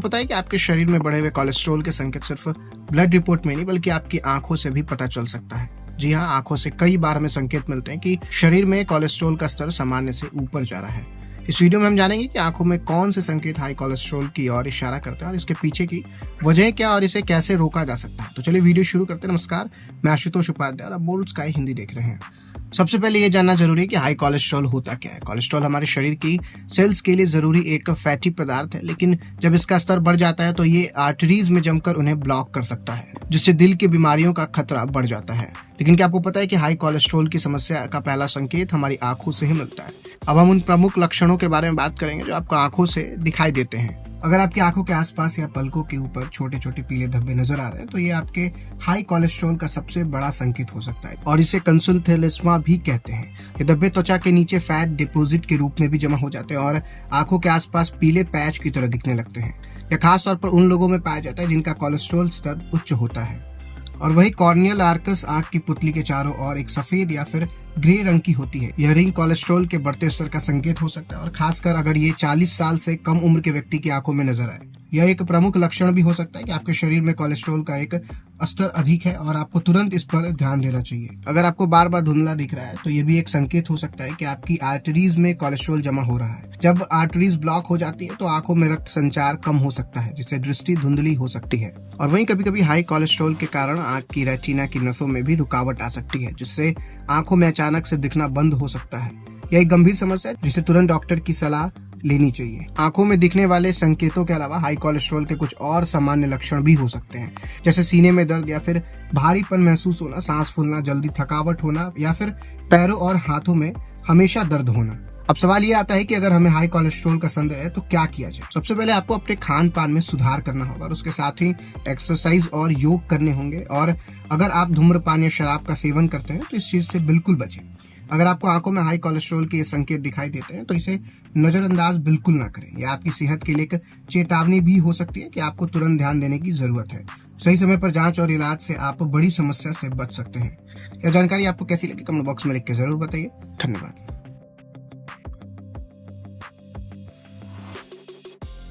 पता है कि आपके शरीर में बढ़े हुए कोलेस्ट्रॉल के संकेत सिर्फ ब्लड रिपोर्ट में नहीं बल्कि आपकी आंखों से भी पता चल सकता है। जी हाँ, आंखों से कई बार हमें संकेत मिलते हैं कि शरीर में कोलेस्ट्रॉल का स्तर सामान्य से ऊपर जा रहा है। इस वीडियो में हम जानेंगे कि आंखों में कौन से संकेत हाई कोलेस्ट्रॉल की ओर इशारा करते हैं और इसके पीछे की वजह क्या और इसे कैसे रोका जा सकता है। तो चलिए वीडियो शुरू करते हैं। नमस्कार, मैं आशुतोष उपाध्याय और आप बोल्ड स्काई हिंदी देख रहे हैं। सबसे पहले ये जानना जरूरी है कि हाई कोलेस्ट्रॉल होता क्या है। कोलेस्ट्रॉल हमारे शरीर की सेल्स के लिए जरूरी एक फैटी पदार्थ है, लेकिन जब इसका स्तर बढ़ जाता है तो ये आर्टरीज में जमकर उन्हें ब्लॉक कर सकता है, जिससे दिल की बीमारियों का खतरा बढ़ जाता है। लेकिन क्या आपको पता है कि हाई कोलेस्ट्रॉल की समस्या का पहला संकेत हमारी आंखों से ही मिलता है। अब हम उन प्रमुख लक्षणों के बारे में बात करेंगे जो आपको आंखों से दिखाई देते हैं। अगर आपकी आंखों के आसपास या पलकों के ऊपर छोटे छोटे पीले धब्बे नजर आ रहे हैं तो ये आपके हाई कोलेस्ट्रॉल का सबसे बड़ा संकेत हो सकता है और इसे कंसुलथेलेस्मा भी कहते हैं। ये धब्बे त्वचा के नीचे फैट डिपॉजिट के रूप में भी जमा हो जाते हैं और आंखों के आसपास पीले पैच की तरह दिखने लगते हैं। यह खास तौर पर उन लोगों में पाया जाता है जिनका कोलेस्ट्रॉल स्तर उच्च होता है। और वही कॉर्नियल आर्कस आंख की पुतली के चारों ओर एक सफेद या फिर ग्रे रंग की होती है। यह रिंग कोलेस्ट्रॉल के बढ़ते स्तर का संकेत हो सकता है और खासकर अगर ये 40 साल से कम उम्र के व्यक्ति की आंखों में नजर आए। यह एक प्रमुख लक्षण भी हो सकता है कि आपके शरीर में कोलेस्ट्रॉल का एक स्तर अधिक है और आपको तुरंत इस पर ध्यान देना चाहिए। अगर आपको बार बार धुंधला दिख रहा है तो यह भी एक संकेत हो सकता है कि आपकी आर्टरीज में कोलेस्ट्रॉल जमा हो रहा है। जब आर्टरीज ब्लॉक हो जाती है तो आंखों में रक्त संचार कम हो सकता है, जिससे दृष्टि धुंधली हो सकती है। और वहीं कभी कभी हाई कोलेस्ट्रॉल के कारण आंख की रेटिना की नसों में भी रुकावट आ सकती है, जिससे आंखों में अचानक से दिखना बंद हो सकता है। यह एक गंभीर समस्या है जिसे तुरंत डॉक्टर की सलाह लेनी चाहिए। आंखों में दिखने वाले संकेतों के अलावा हाई कोलेस्ट्रॉल के कुछ और सामान्य लक्षण भी हो सकते हैं, जैसे सीने में दर्द या फिर भारीपन महसूस होना, सांस फूलना, जल्दी थकावट होना या फिर पैरों और हाथों में हमेशा दर्द होना। अब सवाल ये आता है कि अगर हमें हाई कोलेस्ट्रॉल का संदेह है तो क्या किया जाए। सबसे पहले आपको अपने खान पान में सुधार करना होगा और उसके साथ ही एक्सरसाइज और योग करने होंगे। और अगर आप धूम्रपान या शराब का सेवन करते हैं तो इस चीज से बिल्कुल बचें। अगर आपको आंखों में हाई कोलेस्ट्रॉल के ये संकेत दिखाई देते हैं तो इसे नजरअंदाज बिल्कुल ना करें। यह आपकी सेहत के लिए एक चेतावनी भी हो सकती है कि आपको तुरंत ध्यान देने की जरूरत है। सही समय पर जांच और इलाज से आप बड़ी समस्या से बच सकते हैं। यह जानकारी आपको कैसी लगी कमेंट बॉक्स में लिख के जरूर बताइए। धन्यवाद।